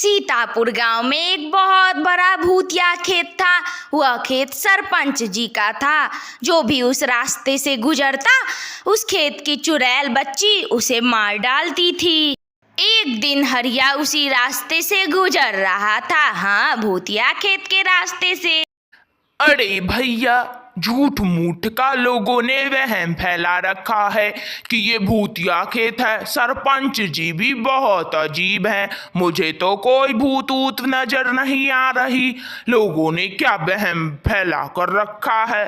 सीतापुर गांव में एक बहुत बड़ा भूतिया खेत था। वह खेत सरपंच जी का था। जो भी उस रास्ते से गुजरता उस खेत की चुड़ैल बच्ची उसे मार डालती थी। एक दिन हरिया उसी रास्ते से गुजर रहा था। हाँ, भूतिया खेत के रास्ते से। अरे भैया, झूठ मूठ का लोगों ने वहम फैला रखा है कि ये भूतिया खेत है। सरपंच जी भी बहुत अजीब हैं। मुझे तो कोई भूत ऊत नजर नहीं आ रही। लोगों ने क्या वहम फैला कर रखा है।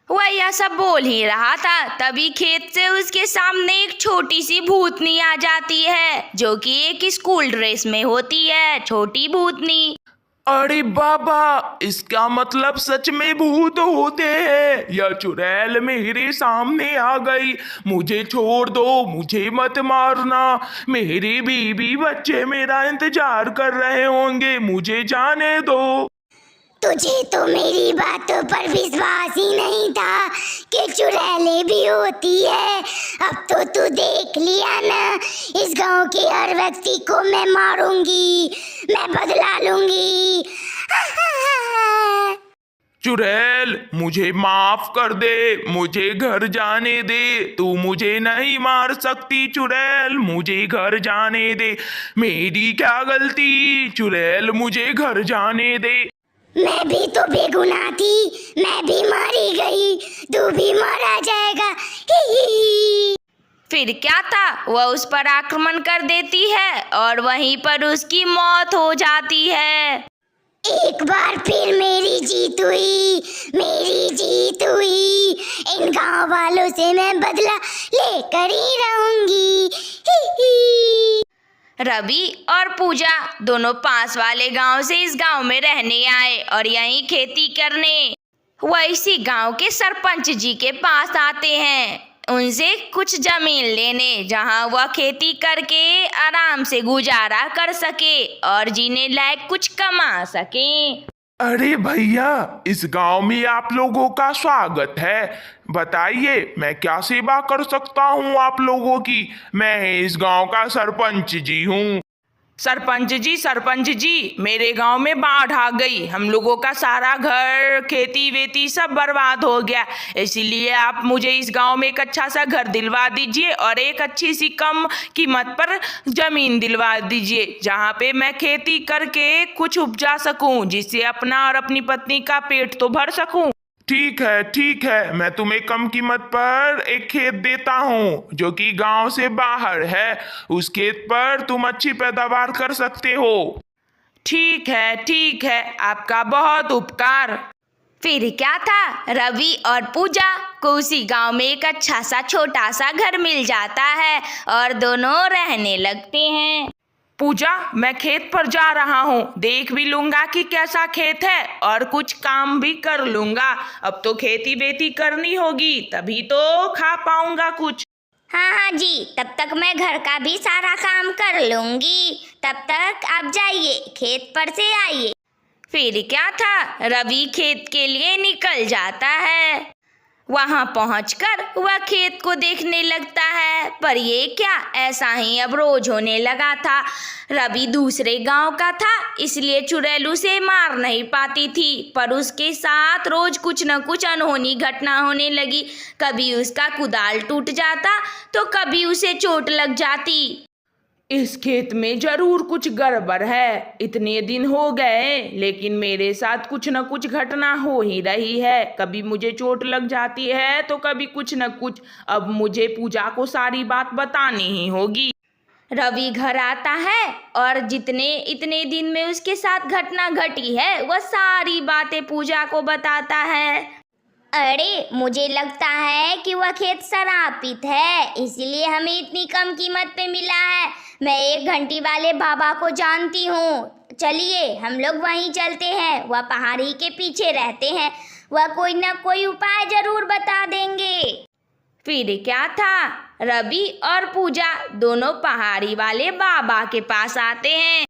वह यह सब बोल ही रहा था, तभी खेत से उसके सामने एक छोटी सी भूतनी आ जाती है, जो कि एक स्कूल ड्रेस में होती है। छोटी भूतनी। अरे बाबा, इसका मतलब सच में भूत होते हैं। यह चुड़ैल मेरे सामने आ गई। मुझे छोड़ दो, मुझे मत मारना। मेरी बीवी बच्चे मेरा इंतजार कर रहे होंगे, मुझे जाने दो। तुझे तो मेरी बातों पर विश्वास ही नहीं था कि चुड़ैलें भी होती है। अब तो तू देख लिया ना, इस गांव के हर व्यक्ति को मैं मारूंगी, मैं बदला लूंगी। चुड़ैल, मुझे माफ कर दे, मुझे घर जाने दे। तू मुझे नहीं मार सकती चुड़ैल, मुझे घर जाने दे। मेरी क्या गलती? चुड़ैल, मुझे घर जाने दे। मैं भी तो बेगुनाह थी, मैं भी मारी गई, तू भी मारा जाएगा। फिर क्या था, वह उस पर आक्रमण कर देती है और वहीं पर उसकी मौत हो जाती है। एक बार फिर मेरी जीत हुई, मेरी जीत हुई। इन गांव वालों से मैं बदला लेकर ही रहूंगी। रवि और पूजा दोनों पास वाले गांव से इस गांव में रहने आए और यहीं खेती करने। वह इसी गांव के सरपंच जी के पास आते हैं, उनसे कुछ जमीन लेने, जहां वह खेती करके आराम से गुजारा कर सके और जीने लायक कुछ कमा सके। अरे भैया, इस गांव में आप लोगों का स्वागत है। बताइए, मैं क्या सेवा कर सकता हूँ आप लोगों की। मैं इस गांव का सरपंच जी हूँ। सरपंच जी, मेरे गांव में बाढ़ आ गई। हम लोगों का सारा घर, खेती वेती सब बर्बाद हो गया। इसीलिए आप मुझे इस गांव में एक अच्छा सा घर दिलवा दीजिए और एक अच्छी सी कम कीमत पर जमीन दिलवा दीजिए, जहां पे मैं खेती करके कुछ उपजा सकूं, जिससे अपना और अपनी पत्नी का पेट तो भर सकूं। ठीक है, मैं तुम्हें कम कीमत पर एक खेत देता हूँ जो कि गांव से बाहर है। उस खेत पर तुम अच्छी पैदावार कर सकते हो। ठीक है, आपका बहुत उपकार। फिर क्या था, रवि और पूजा को उसी गांव में एक अच्छा सा छोटा सा घर मिल जाता है और दोनों रहने लगते हैं। पूजा, मैं खेत पर जा रहा हूँ, देख भी लूंगा कि कैसा खेत है और कुछ काम भी कर लूंगा। अब तो खेती बेती करनी होगी, तभी तो खा पाऊंगा कुछ। हाँ जी, तब तक मैं घर का भी सारा काम कर लूंगी। तब तक आप जाइए, खेत पर से आइए। फिर क्या था, रवि खेत के लिए निकल जाता है। वहां पहुंचकर वह खेत को देखने लगता है, पर ये क्या, ऐसा ही अब रोज होने लगा था। रवि दूसरे गांव का था, इसलिए चुड़ैल उसे मार नहीं पाती थी, पर उसके साथ रोज कुछ न कुछ अनहोनी घटना होने लगी। कभी उसका कुदाल टूट जाता तो कभी उसे चोट लग जाती। इस खेत में जरूर कुछ गड़बड़ है। इतने दिन हो गए, लेकिन मेरे साथ कुछ न कुछ घटना हो ही रही है। कभी मुझे चोट लग जाती है तो कभी कुछ न कुछ। अब मुझे पूजा को सारी बात बतानी ही होगी। रवि घर आता है और जितने इतने दिन में उसके साथ घटना घटी है वह सारी बातें पूजा को बताता है। अरे, मुझे लगता है कि वह खेत शराबित है, इसलिए हमें इतनी कम कीमत पे मिला है। मैं एक घंटी वाले बाबा को जानती हूँ, चलिए हम लोग वहीं चलते हैं। वह पहाड़ी के पीछे रहते हैं, वह कोई ना कोई उपाय जरूर बता देंगे। फिर क्या था, रवि और पूजा दोनों पहाड़ी वाले बाबा के पास आते हैं।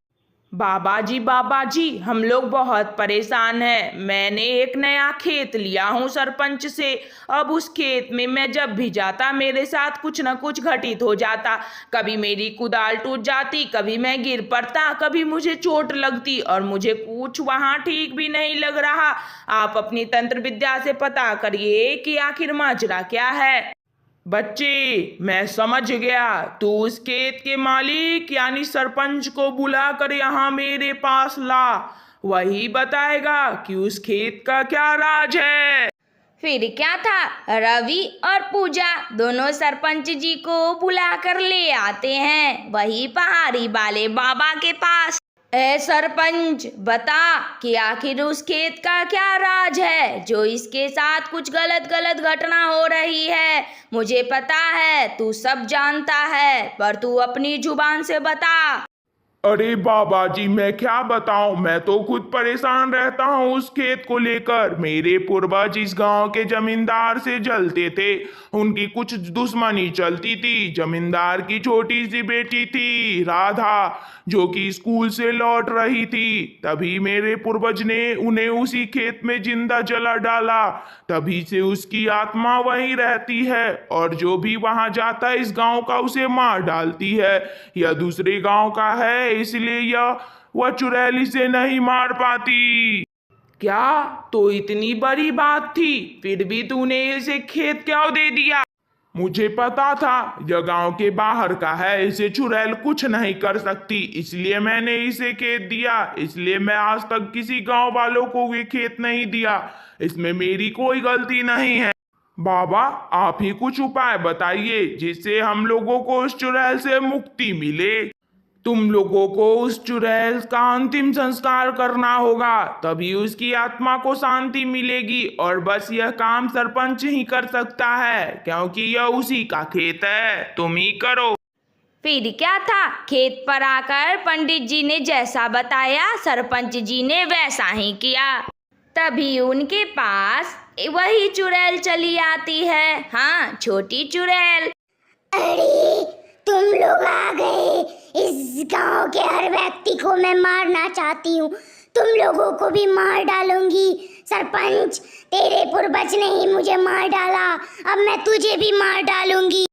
बाबा जी हम लोग बहुत परेशान हैं। मैंने एक नया खेत लिया हूँ सरपंच से। अब उस खेत में मैं जब भी जाता मेरे साथ कुछ न कुछ घटित हो जाता। कभी मेरी कुदाल टूट जाती, कभी मैं गिर पड़ता, कभी मुझे चोट लगती और मुझे कुछ वहाँ ठीक भी नहीं लग रहा। आप अपनी तंत्र विद्या से पता करिए कि आखिर माजरा क्या है। बच्चे, मैं समझ गया। तू उस खेत के मालिक यानी सरपंच को बुलाकर यहाँ मेरे पास ला। वही बताएगा कि उस खेत का क्या राज है। फिर क्या था, रवि और पूजा दोनों सरपंच जी को बुलाकर ले आते हैं वही पहाड़ी वाले बाबा के पास। ए सरपंच, बता कि आखिर उस खेत का क्या राज है जो इसके साथ कुछ गलत घटना हो रही है। मुझे पता है तू सब जानता है, पर तू अपनी जुबान से बता। अरे बाबा जी, मैं क्या बताऊं, मैं तो खुद परेशान रहता हूं उस खेत को लेकर। मेरे पूर्वज इस गांव के जमींदार से जलते थे, उनकी कुछ दुश्मनी चलती थी। जमींदार की छोटी सी बेटी थी राधा, जो कि स्कूल से लौट रही थी। तभी मेरे पूर्वज ने उन्हें उसी खेत में जिंदा जला डाला। तभी से उसकी आत्मा वहीं रहती है और जो भी वहां जाता है इस गांव का उसे मार डालती है। यह दूसरे गांव का है, इसलिए वह चुड़ैल से नहीं मार पाती। क्या तो इतनी बड़ी बात थी, फिर भी तूने इसे खेत क्यों दे दिया? मुझे पता था यह गांव के बाहर का है, इसे चुड़ैल कुछ नहीं कर सकती, इसलिए मैंने इसे खेत दिया। इसलिए मैं आज तक किसी गांव वालों को ये खेत नहीं दिया। इसमें मेरी कोई गलती नहीं है। बाबा, आप ही कुछ उपाय बताइए जिससे हम लोगों को उस चुड़ैल से मुक्ति मिले। तुम लोगों को उस चुड़ैल का अंतिम संस्कार करना होगा, तभी उसकी आत्मा को शांति मिलेगी। और बस यह काम सरपंच ही कर सकता है, क्योंकि यह उसी का खेत है। तुम ही करो। फिर क्या था, खेत पर आकर पंडित जी ने जैसा बताया सरपंच जी ने वैसा ही किया। तभी उनके पास वही चुड़ैल चली आती है। हाँ, छोटी चुड़ैल। अरे, तुम लोग आ गए। इस गांव के हर व्यक्ति को मैं मारना चाहती हूँ, तुम लोगों को भी मार डालूंगी। सरपंच, तेरे पूर्वज ने ही मुझे मार डाला, अब मैं तुझे भी मार डालूंगी।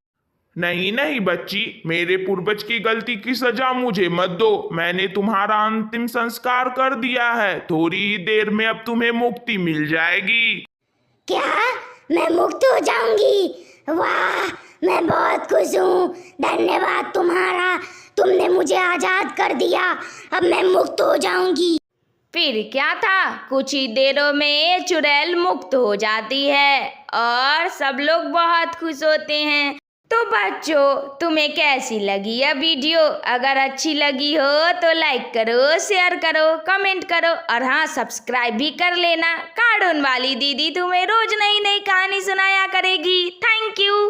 नहीं नहीं बच्ची, मेरे पूर्वज की गलती की सजा मुझे मत दो। मैंने तुम्हारा अंतिम संस्कार कर दिया है, थोड़ी ही देर में अब तुम्हें मुक्ति मिल जाएगी। क्या मैं मुक्त हो जाऊंगी? वाह, मैं बहुत खुश हूँ। धन्यवाद तुम्हारा, तुमने मुझे आजाद कर दिया। अब मैं मुक्त हो जाऊंगी। फिर क्या था, कुछ ही देरों में चुड़ैल मुक्त हो जाती है और सब लोग बहुत खुश होते हैं। तो बच्चों, तुम्हें कैसी लगी यह वीडियो? अगर अच्छी लगी हो तो लाइक करो, शेयर करो, कमेंट करो और हाँ, सब्सक्राइब भी कर लेना। कार्टून वाली दीदी तुम्हें रोज नई नई कहानी सुनाया करेगी। Thank you.